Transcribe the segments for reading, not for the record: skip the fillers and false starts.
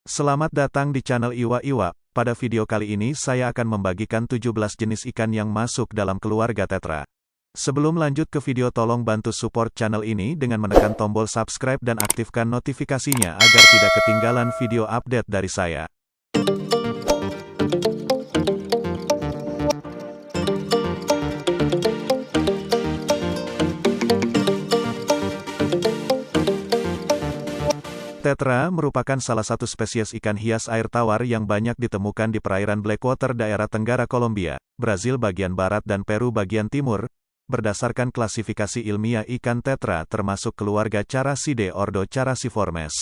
Selamat datang di channel Iwa Iwa. Pada video kali ini saya akan membagikan 17 jenis ikan yang masuk dalam keluarga tetra. Sebelum lanjut ke video, tolong bantu support channel ini dengan menekan tombol subscribe dan aktifkan notifikasinya agar tidak ketinggalan video update dari saya. Tetra merupakan salah satu spesies ikan hias air tawar yang banyak ditemukan di perairan Blackwater daerah Tenggara Kolombia, Brazil bagian barat dan Peru bagian timur. Berdasarkan klasifikasi ilmiah, ikan tetra termasuk keluarga Characidae ordo Characiformes.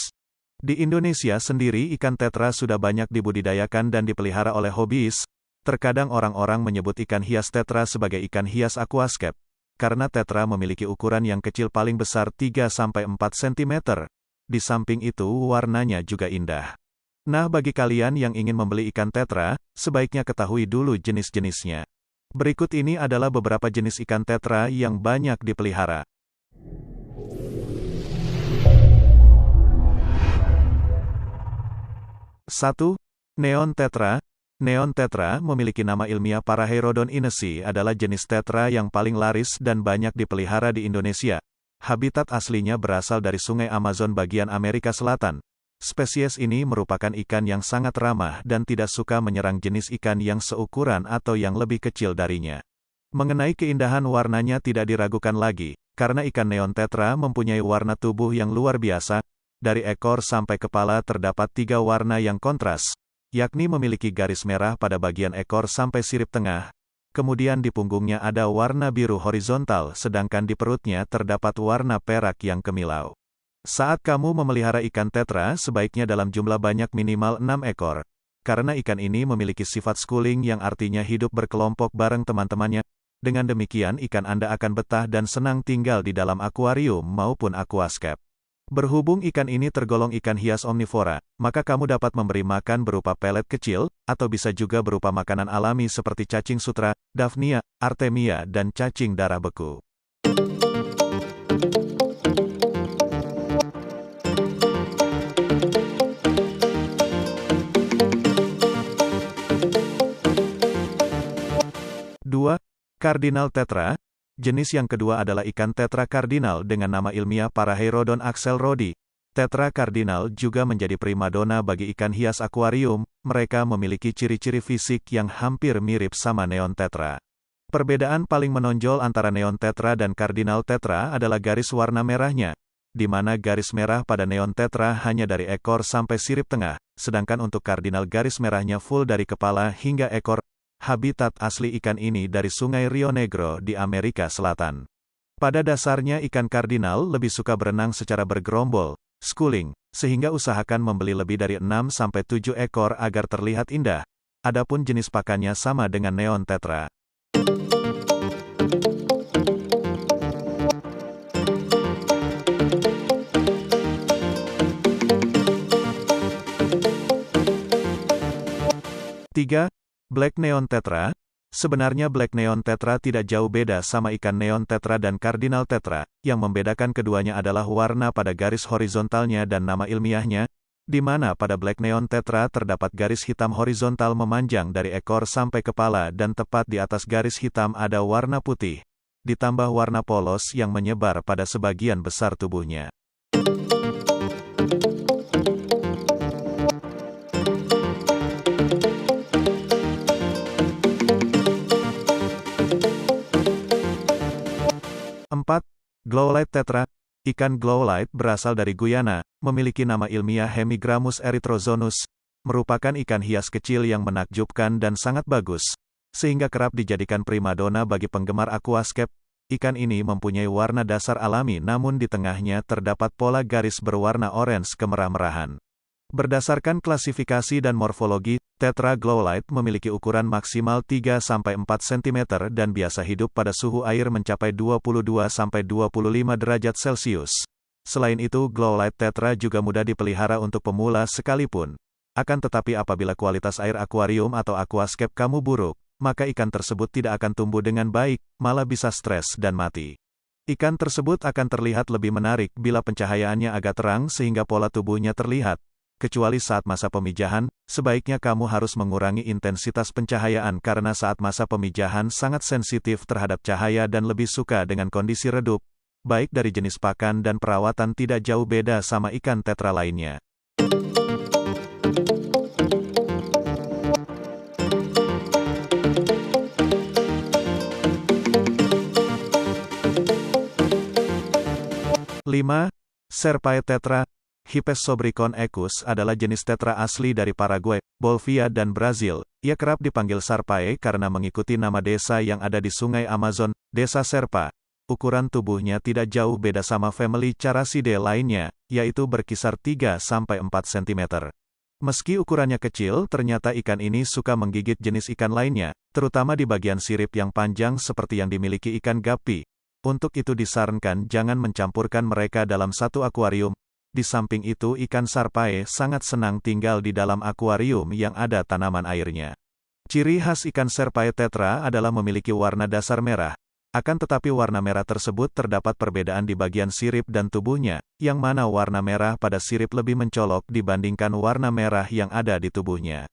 Di Indonesia sendiri ikan tetra sudah banyak dibudidayakan dan dipelihara oleh hobiis. Terkadang orang-orang menyebut ikan hias tetra sebagai ikan hias aquascape, karena tetra memiliki ukuran yang kecil paling besar 3-4 cm. Di samping itu warnanya juga indah. Nah, bagi kalian yang ingin membeli ikan tetra, sebaiknya ketahui dulu jenis-jenisnya. Berikut ini adalah beberapa jenis ikan tetra yang banyak dipelihara. 1. Neon tetra. Neon tetra memiliki nama ilmiah Paraherodon inesi, adalah jenis tetra yang paling laris dan banyak dipelihara di Indonesia. Habitat aslinya berasal dari Sungai Amazon bagian Amerika Selatan. Spesies ini merupakan ikan yang sangat ramah dan tidak suka menyerang jenis ikan yang seukuran atau yang lebih kecil darinya. Mengenai keindahan warnanya tidak diragukan lagi, karena ikan neon tetra mempunyai warna tubuh yang luar biasa. Dari ekor sampai kepala terdapat 3 warna yang kontras, yakni memiliki garis merah pada bagian ekor sampai sirip tengah. Kemudian di punggungnya ada warna biru horizontal, sedangkan di perutnya terdapat warna perak yang kemilau. Saat kamu memelihara ikan tetra, sebaiknya dalam jumlah banyak minimal 6 ekor. Karena ikan ini memiliki sifat schooling yang artinya hidup berkelompok bareng teman-temannya. Dengan demikian ikan Anda akan betah dan senang tinggal di dalam akuarium maupun aquascape. Berhubung ikan ini tergolong ikan hias omnivora, maka kamu dapat memberi makan berupa pelet kecil, atau bisa juga berupa makanan alami seperti cacing sutra, Daphnia, Artemia dan cacing darah beku. 2. Cardinal tetra. Jenis yang kedua adalah ikan tetra kardinal dengan nama ilmiah Paraherodon axelrodi. Tetra kardinal juga menjadi primadona bagi ikan hias akuarium. Mereka memiliki ciri-ciri fisik yang hampir mirip sama neon tetra. Perbedaan paling menonjol antara neon tetra dan kardinal tetra adalah garis warna merahnya, di mana garis merah pada neon tetra hanya dari ekor sampai sirip tengah, sedangkan untuk kardinal garis merahnya full dari kepala hingga ekor. Habitat asli ikan ini dari Sungai Rio Negro di Amerika Selatan. Pada dasarnya ikan kardinal lebih suka berenang secara bergerombol, schooling, sehingga usahakan membeli lebih dari 6-7 ekor agar terlihat indah. Adapun jenis pakannya sama dengan neon tetra. 3. Black neon tetra. Sebenarnya black neon tetra tidak jauh beda sama ikan neon tetra dan cardinal tetra. Yang membedakan keduanya adalah warna pada garis horizontalnya dan nama ilmiahnya, di mana pada black neon tetra terdapat garis hitam horizontal memanjang dari ekor sampai kepala dan tepat di atas garis hitam ada warna putih, ditambah warna polos yang menyebar pada sebagian besar tubuhnya. 4. Glowlight tetra. Ikan glowlight berasal dari Guyana, memiliki nama ilmiah Hemigramus erythrozonus, merupakan ikan hias kecil yang menakjubkan dan sangat bagus, sehingga kerap dijadikan primadona bagi penggemar aquascape. Ikan ini mempunyai warna dasar alami namun di tengahnya terdapat pola garis berwarna orange kemerah-merahan. Berdasarkan klasifikasi dan morfologi, tetra glowlight memiliki ukuran maksimal 3-4 cm dan biasa hidup pada suhu air mencapai 22-25 derajat Celcius. Selain itu, glowlight tetra juga mudah dipelihara untuk pemula sekalipun. Akan tetapi apabila kualitas air akuarium atau aquascape kamu buruk, maka ikan tersebut tidak akan tumbuh dengan baik, malah bisa stres dan mati. Ikan tersebut akan terlihat lebih menarik bila pencahayaannya agak terang sehingga pola tubuhnya terlihat. kecuali saat masa pemijahan, sebaiknya kamu harus mengurangi intensitas pencahayaan karena saat masa pemijahan sangat sensitif terhadap cahaya dan lebih suka dengan kondisi redup, baik dari jenis pakan dan perawatan tidak jauh beda sama ikan tetra lainnya. Lima, Serpae tetra. Hypes sobricon equus adalah jenis tetra asli dari Paraguay, Bolivia dan Brazil. Ia kerap dipanggil Sarpae karena mengikuti nama desa yang ada di Sungai Amazon, Desa Serpa. Ukuran tubuhnya tidak jauh beda sama famili Characidae lainnya, yaitu berkisar 3-4 cm. Meski ukurannya kecil, ternyata ikan ini suka menggigit jenis ikan lainnya, terutama di bagian sirip yang panjang seperti yang dimiliki ikan gapi. Untuk itu disarankan jangan mencampurkan mereka dalam satu akuarium. Di samping itu ikan Sarpae sangat senang tinggal di dalam akuarium yang ada tanaman airnya. Ciri khas ikan Serpae tetra adalah memiliki warna dasar merah. Akan tetapi warna merah tersebut terdapat perbedaan di bagian sirip dan tubuhnya, yang mana warna merah pada sirip lebih mencolok dibandingkan warna merah yang ada di tubuhnya.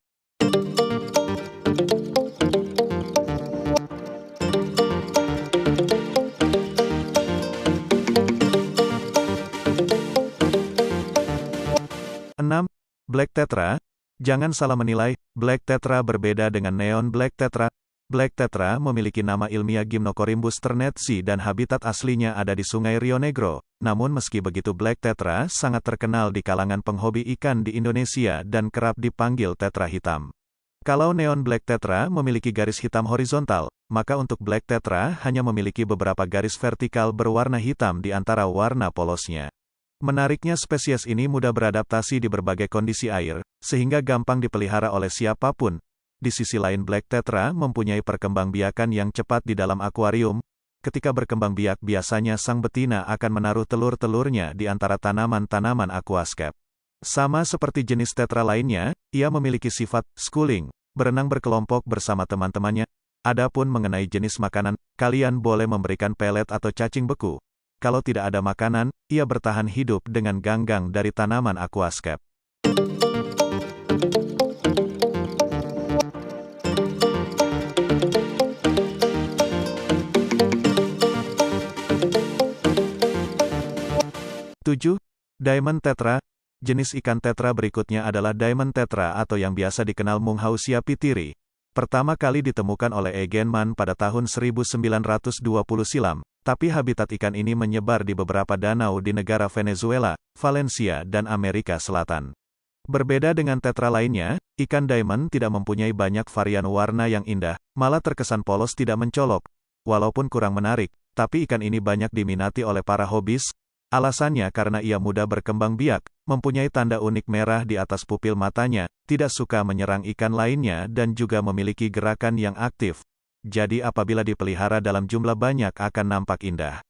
Enam, Black tetra. Jangan salah menilai, Black tetra berbeda dengan neon black tetra. Black tetra memiliki nama ilmiah Gymnocorimbus ternetsi dan habitat aslinya ada di Sungai Rio Negro. Namun meski begitu Black tetra sangat terkenal di kalangan penghobi ikan di Indonesia dan kerap dipanggil tetra hitam. Kalau neon black tetra memiliki garis hitam horizontal, maka untuk Black tetra hanya memiliki beberapa garis vertikal berwarna hitam di antara warna polosnya. Menariknya spesies ini mudah beradaptasi di berbagai kondisi air, sehingga gampang dipelihara oleh siapapun. Di sisi lain Black tetra mempunyai perkembangbiakan yang cepat di dalam akuarium. Ketika berkembang biak biasanya sang betina akan menaruh telur-telurnya di antara tanaman-tanaman aquascape. Sama seperti jenis tetra lainnya, ia memiliki sifat schooling, berenang berkelompok bersama teman-temannya. Adapun mengenai jenis makanan, kalian boleh memberikan pelet atau cacing beku. Kalau tidak ada makanan, ia bertahan hidup dengan ganggang dari tanaman aquascape. Tujuh, Diamond tetra. Jenis ikan tetra berikutnya adalah Diamond tetra atau yang biasa dikenal Munghausia pitiri. Pertama kali ditemukan oleh Egenman pada tahun 1920 silam, tapi habitat ikan ini menyebar di beberapa danau di negara Venezuela, Valencia dan Amerika Selatan. Berbeda dengan tetra lainnya, ikan diamond tidak mempunyai banyak varian warna yang indah, malah terkesan polos tidak mencolok. Walaupun kurang menarik, tapi ikan ini banyak diminati oleh para hobis. Alasannya karena ia mudah berkembang biak, mempunyai tanda unik merah di atas pupil matanya, tidak suka menyerang ikan lainnya dan juga memiliki gerakan yang aktif. Jadi apabila dipelihara dalam jumlah banyak akan nampak indah.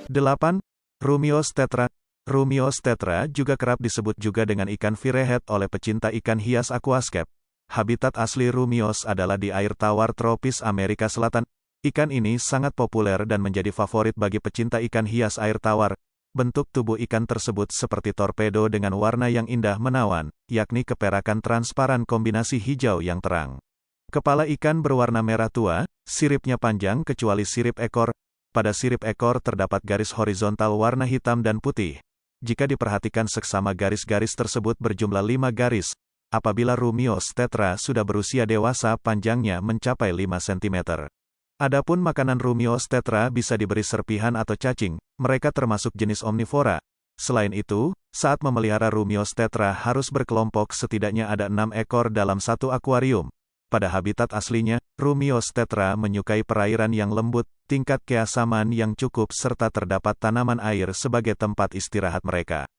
Delapan, Rumios tetra. Rumios tetra juga kerap disebut juga dengan ikan firehead oleh pecinta ikan hias aquascape. Habitat asli Rumios adalah di air tawar tropis Amerika Selatan. Ikan ini sangat populer dan menjadi favorit bagi pecinta ikan hias air tawar. Bentuk tubuh ikan tersebut seperti torpedo dengan warna yang indah menawan, yakni keperakan transparan kombinasi hijau yang terang. Kepala ikan berwarna merah tua, siripnya panjang kecuali sirip ekor. Pada sirip ekor terdapat garis horizontal warna hitam dan putih. Jika diperhatikan seksama garis-garis tersebut berjumlah 5 garis. Apabila Rumios tetra sudah berusia dewasa panjangnya mencapai 5 cm. Adapun makanan Rumios tetra bisa diberi serpihan atau cacing, mereka termasuk jenis omnivora. Selain itu, saat memelihara Rumios tetra harus berkelompok setidaknya ada 6 ekor dalam satu akuarium. Pada habitat aslinya, Rumios tetra menyukai perairan yang lembut, tingkat keasaman yang cukup serta terdapat tanaman air sebagai tempat istirahat mereka.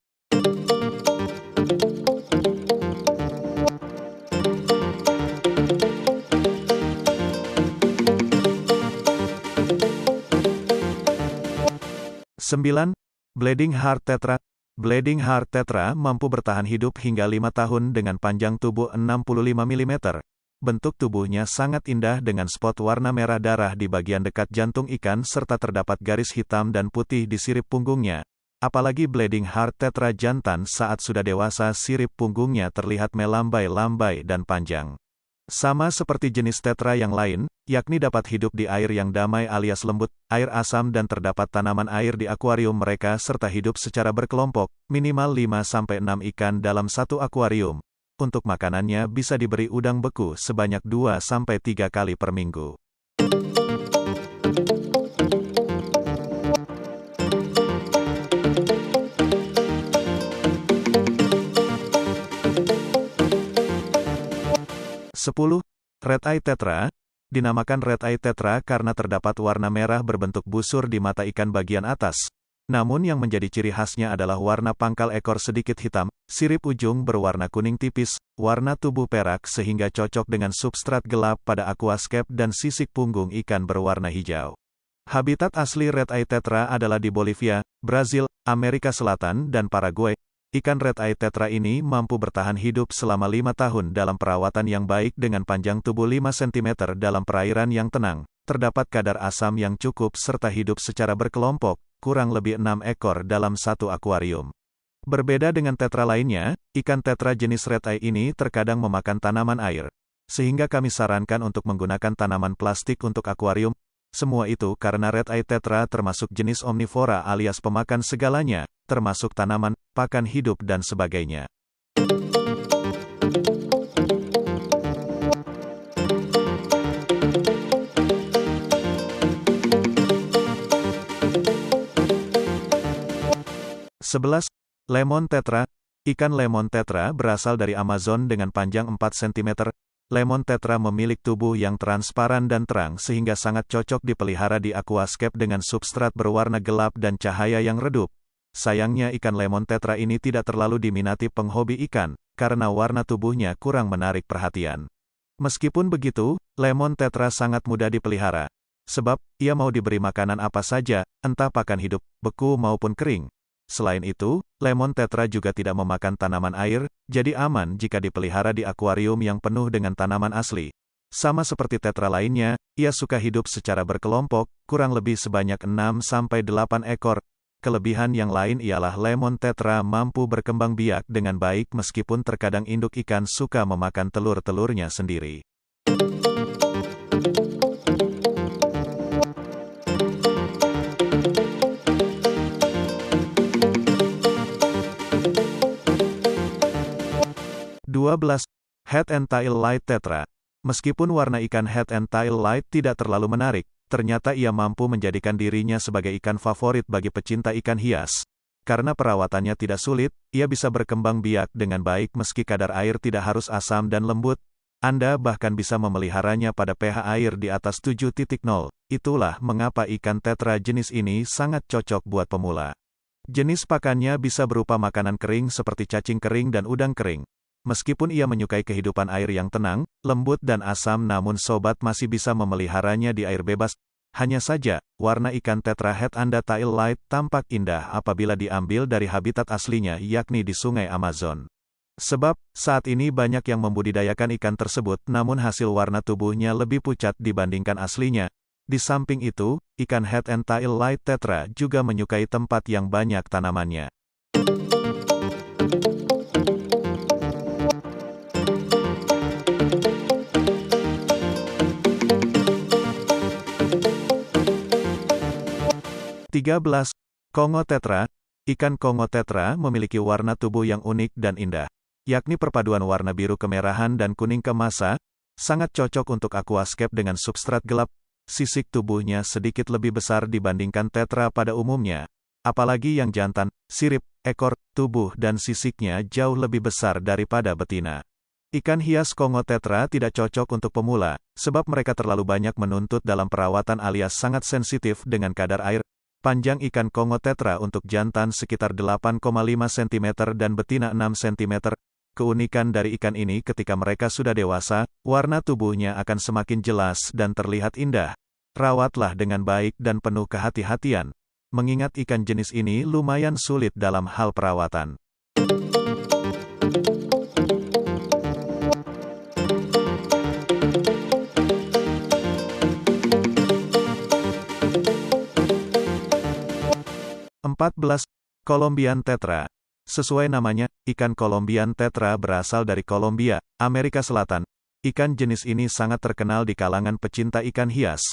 Sembilan, Bleeding Heart tetra. Bleeding Heart tetra mampu bertahan hidup hingga 5 tahun dengan panjang tubuh 65 mm. Bentuk tubuhnya sangat indah dengan spot warna merah darah di bagian dekat jantung ikan serta terdapat garis hitam dan putih di sirip punggungnya. Apalagi Bleeding Heart tetra jantan saat sudah dewasa sirip punggungnya terlihat melambai-lambai dan panjang. Sama seperti jenis tetra yang lain, yakni dapat hidup di air yang damai alias lembut, air asam dan terdapat tanaman air di akuarium mereka serta hidup secara berkelompok, minimal 5-6 ikan dalam satu akuarium. Untuk makanannya bisa diberi udang beku sebanyak 2-3 kali per minggu. Sepuluh. Red Eye Tetra. Dinamakan Red Eye Tetra karena terdapat warna merah berbentuk busur di mata ikan bagian atas. Namun yang menjadi ciri khasnya adalah warna pangkal ekor sedikit hitam, sirip ujung berwarna kuning tipis, warna tubuh perak sehingga cocok dengan substrat gelap pada aquascape dan sisik punggung ikan berwarna hijau. Habitat asli Red Eye Tetra adalah di Bolivia, Brazil, Amerika Selatan dan Paraguay. Ikan Red Eye Tetra ini mampu bertahan hidup selama 5 tahun dalam perawatan yang baik dengan panjang tubuh 5 cm dalam perairan yang tenang. Terdapat kadar asam yang cukup serta hidup secara berkelompok, kurang lebih 6 ekor dalam satu akuarium. Berbeda dengan tetra lainnya, ikan tetra jenis Red Eye ini terkadang memakan tanaman air. Sehingga kami sarankan untuk menggunakan tanaman plastik untuk akuarium. Semua itu karena Red Eye Tetra termasuk jenis omnivora alias pemakan segalanya, termasuk tanaman, pakan hidup dan sebagainya. Sebelas. Lemon Tetra. Ikan lemon tetra berasal dari Amazon dengan panjang 4 cm. Lemon tetra memiliki tubuh yang transparan dan terang sehingga sangat cocok dipelihara di aquascape dengan substrat berwarna gelap dan cahaya yang redup. Sayangnya ikan lemon tetra ini tidak terlalu diminati penghobi ikan, karena warna tubuhnya kurang menarik perhatian. Meskipun begitu, lemon tetra sangat mudah dipelihara. Sebab, ia mau diberi makanan apa saja, entah pakan hidup, beku maupun kering. Selain itu, lemon tetra juga tidak memakan tanaman air, jadi aman jika dipelihara di akuarium yang penuh dengan tanaman asli. Sama seperti tetra lainnya, ia suka hidup secara berkelompok, kurang lebih sebanyak 6-8 ekor. Kelebihan yang lain ialah lemon tetra mampu berkembang biak dengan baik meskipun terkadang induk ikan suka memakan telur-telurnya sendiri. 12. Head and Tail Light Tetra. Meskipun warna ikan Head and Tail Light tidak terlalu menarik, ternyata ia mampu menjadikan dirinya sebagai ikan favorit bagi pecinta ikan hias. Karena perawatannya tidak sulit, ia bisa berkembang biak dengan baik meski kadar air tidak harus asam dan lembut. Anda bahkan bisa memeliharanya pada pH air di atas 7.0. Itulah mengapa ikan tetra jenis ini sangat cocok buat pemula. Jenis pakannya bisa berupa makanan kering seperti cacing kering dan udang kering. Meskipun ia menyukai kehidupan air yang tenang, lembut dan asam namun sobat masih bisa memeliharanya di air bebas. Hanya saja, warna ikan tetra head and tail light tampak indah apabila diambil dari habitat aslinya yakni di Sungai Amazon. Sebab, saat ini banyak yang membudidayakan ikan tersebut namun hasil warna tubuhnya lebih pucat dibandingkan aslinya. Di samping itu, ikan head and tail light tetra juga menyukai tempat yang banyak tanamannya. 13. Kongo Tetra. Ikan Kongo Tetra memiliki warna tubuh yang unik dan indah, yakni perpaduan warna biru kemerahan dan kuning keemasa, sangat cocok untuk aquascape dengan substrat gelap. Sisik tubuhnya sedikit lebih besar dibandingkan tetra pada umumnya. Apalagi yang jantan, sirip, ekor, tubuh dan sisiknya jauh lebih besar daripada betina. Ikan hias Kongo Tetra tidak cocok untuk pemula, sebab mereka terlalu banyak menuntut dalam perawatan alias sangat sensitif dengan kadar air. Panjang ikan Kongo Tetra untuk jantan sekitar 8,5 cm dan betina 6 cm. Keunikan dari ikan ini ketika mereka sudah dewasa, warna tubuhnya akan semakin jelas dan terlihat indah. Rawatlah dengan baik dan penuh kehati-hatian. Mengingat ikan jenis ini lumayan sulit dalam hal perawatan. 14. Colombian tetra. Sesuai namanya, ikan Colombian tetra berasal dari Kolombia, Amerika Selatan. Ikan jenis ini sangat terkenal di kalangan pecinta ikan hias.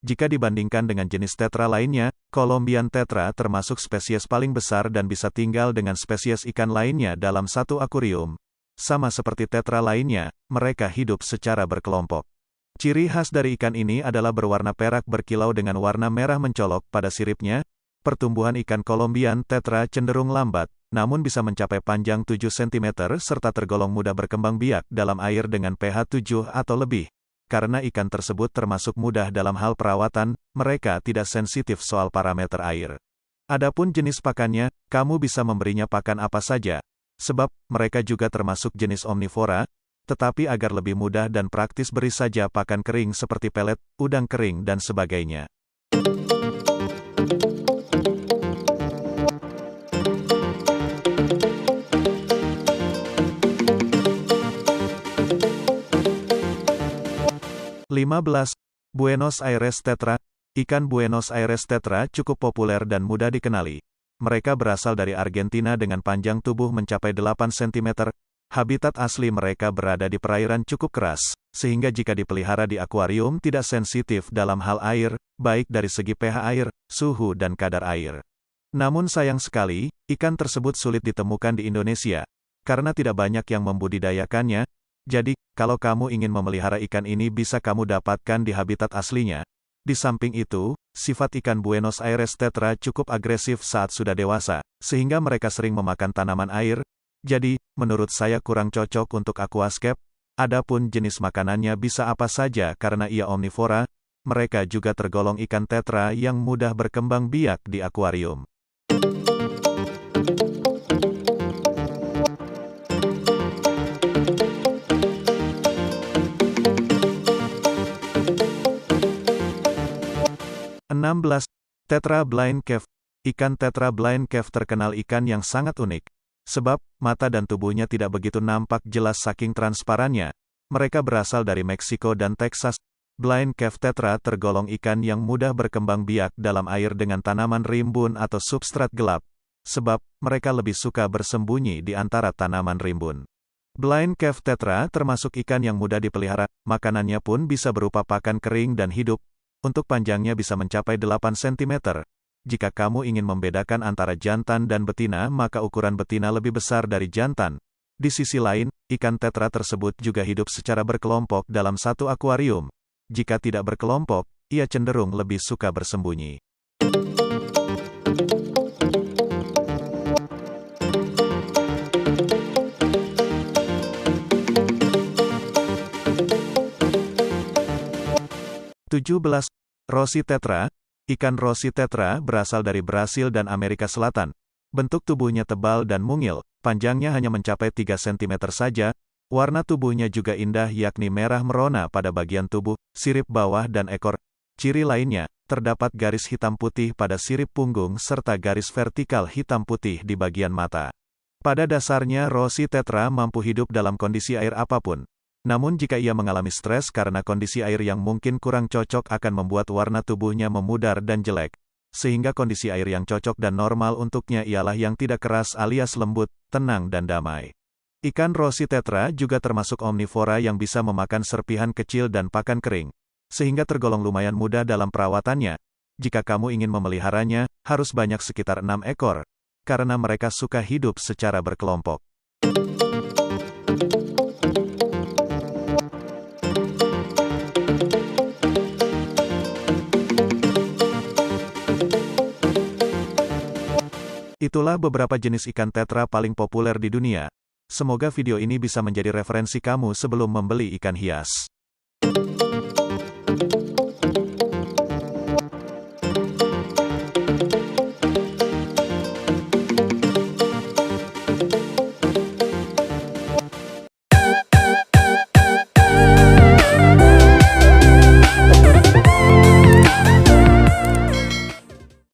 Jika dibandingkan dengan jenis tetra lainnya, Colombian tetra termasuk spesies paling besar dan bisa tinggal dengan spesies ikan lainnya dalam satu akuarium. Sama seperti tetra lainnya, mereka hidup secara berkelompok. Ciri khas dari ikan ini adalah berwarna perak berkilau dengan warna merah mencolok pada siripnya. Pertumbuhan ikan Colombian tetra cenderung lambat, namun bisa mencapai panjang 7 cm serta tergolong mudah berkembang biak dalam air dengan pH 7 atau lebih. Karena ikan tersebut termasuk mudah dalam hal perawatan, mereka tidak sensitif soal parameter air. Adapun jenis pakannya, kamu bisa memberinya pakan apa saja. Sebab, mereka juga termasuk jenis omnivora, tetapi agar lebih mudah dan praktis beri saja pakan kering seperti pelet, udang kering dan sebagainya. (15) Buenos Aires tetra. Ikan Buenos Aires tetra cukup populer dan mudah dikenali. Mereka berasal dari Argentina dengan panjang tubuh mencapai 8 cm. Habitat asli mereka berada di perairan cukup keras, sehingga jika dipelihara di akuarium tidak sensitif dalam hal air, baik dari segi pH air, suhu dan kadar air. Namun sayang sekali, ikan tersebut sulit ditemukan di Indonesia, karena tidak banyak yang membudidayakannya. Jadi, kalau kamu ingin memelihara ikan ini bisa kamu dapatkan di habitat aslinya. Di samping itu, sifat ikan Buenos Aires tetra cukup agresif saat sudah dewasa, sehingga mereka sering memakan tanaman air. Jadi, menurut saya kurang cocok untuk aquascape. Adapun jenis makanannya bisa apa saja karena ia omnivora, mereka juga tergolong ikan tetra yang mudah berkembang biak di akuarium. (16) Tetra blind cave. Ikan tetra blind cave terkenal ikan yang sangat unik. Sebab, mata dan tubuhnya tidak begitu nampak jelas saking transparannya. Mereka berasal dari Meksiko dan Texas. Blind cave tetra tergolong ikan yang mudah berkembang biak dalam air dengan tanaman rimbun atau substrat gelap. Sebab, mereka lebih suka bersembunyi di antara tanaman rimbun. Blind cave tetra termasuk ikan yang mudah dipelihara, makanannya pun bisa berupa pakan kering dan hidup. Untuk panjangnya bisa mencapai 8 cm. Jika kamu ingin membedakan antara jantan dan betina maka ukuran betina lebih besar dari jantan. Di sisi lain, ikan tetra tersebut juga hidup secara berkelompok dalam satu akuarium. Jika tidak berkelompok, ia cenderung lebih suka bersembunyi. (17) Rossi tetra. Ikan Rossi tetra berasal dari Brasil dan Amerika Selatan. Bentuk tubuhnya tebal dan mungil, panjangnya hanya mencapai 3 cm saja. Warna tubuhnya juga indah yakni merah merona pada bagian tubuh, sirip bawah dan ekor. Ciri lainnya, terdapat garis hitam putih pada sirip punggung serta garis vertikal hitam putih di bagian mata. Pada dasarnya Rossi tetra mampu hidup dalam kondisi air apapun. Namun jika ia mengalami stres karena kondisi air yang mungkin kurang cocok akan membuat warna tubuhnya memudar dan jelek. Sehingga kondisi air yang cocok dan normal untuknya ialah yang tidak keras alias lembut, tenang dan damai. Ikan Rossi tetra juga termasuk omnivora yang bisa memakan serpihan kecil dan pakan kering. Sehingga tergolong lumayan mudah dalam perawatannya. Jika kamu ingin memeliharanya, harus banyak sekitar 6 ekor. Karena mereka suka hidup secara berkelompok. Itulah beberapa jenis ikan tetra paling populer di dunia. Semoga video ini bisa menjadi referensi kamu sebelum membeli ikan hias.